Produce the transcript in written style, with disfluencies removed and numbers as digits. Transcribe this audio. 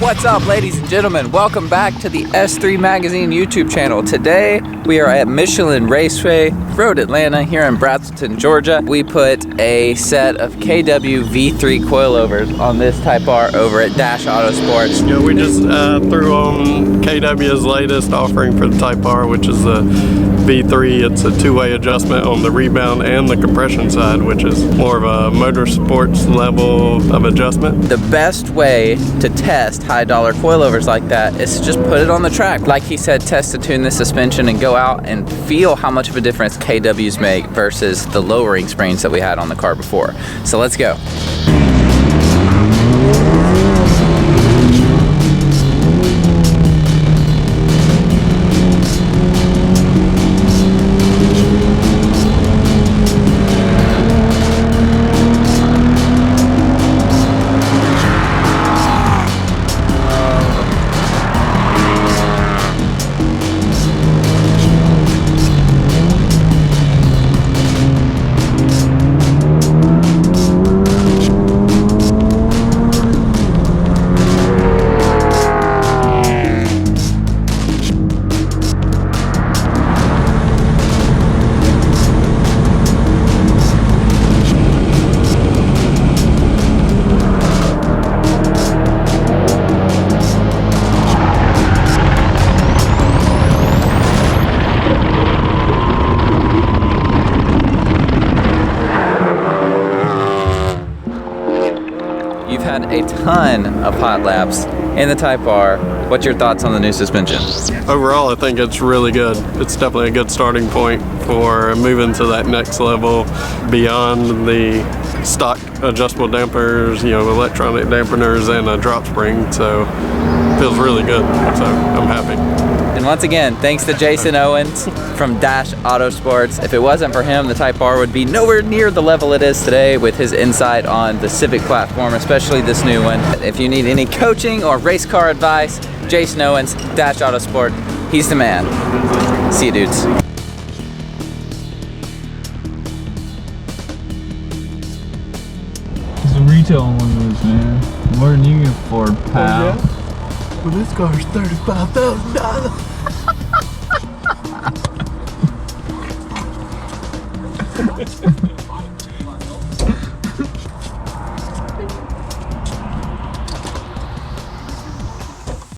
What's up, ladies and gentlemen? Welcome back to the S3 Magazine YouTube channel. Today we are at Michelin Raceway, Road Atlanta, here in Braselton, Georgia. We put a set of KW V3 Coilovers on this Type-R over at Dash Autosports. Yeah, we just threw on KW's latest offering for the Type-R, which is the V3. It's a two-way adjustment on the rebound and the compression side, which is more of a motorsports level of adjustment. The best way to test high-dollar coilovers like that is to just put it on the track. Like he said, test to tune the suspension and go out and feel how much of a difference KWs make versus the lowering springs that we had on the car before. So let's go. You've had a ton of hot laps in the Type-R. What's your thoughts on the new suspension? Overall, I think it's really good. It's definitely a good starting point for moving to that next level beyond the stock adjustable dampers, you know, electronic dampeners and a drop spring. So it feels really good. So I'm happy. And once again, thanks to Jason Owens from Dash Autosports. If it wasn't for him, the Type-R would be nowhere near the level it is today with his insight on the Civic platform, especially this new one. If you need any coaching or race car advice, Jason Owens, Dash Autosport, he's the man. See you, dudes. It's a retail on one of those, man. More than you get for a pal. Oh, yeah? Well, this car's $35,000.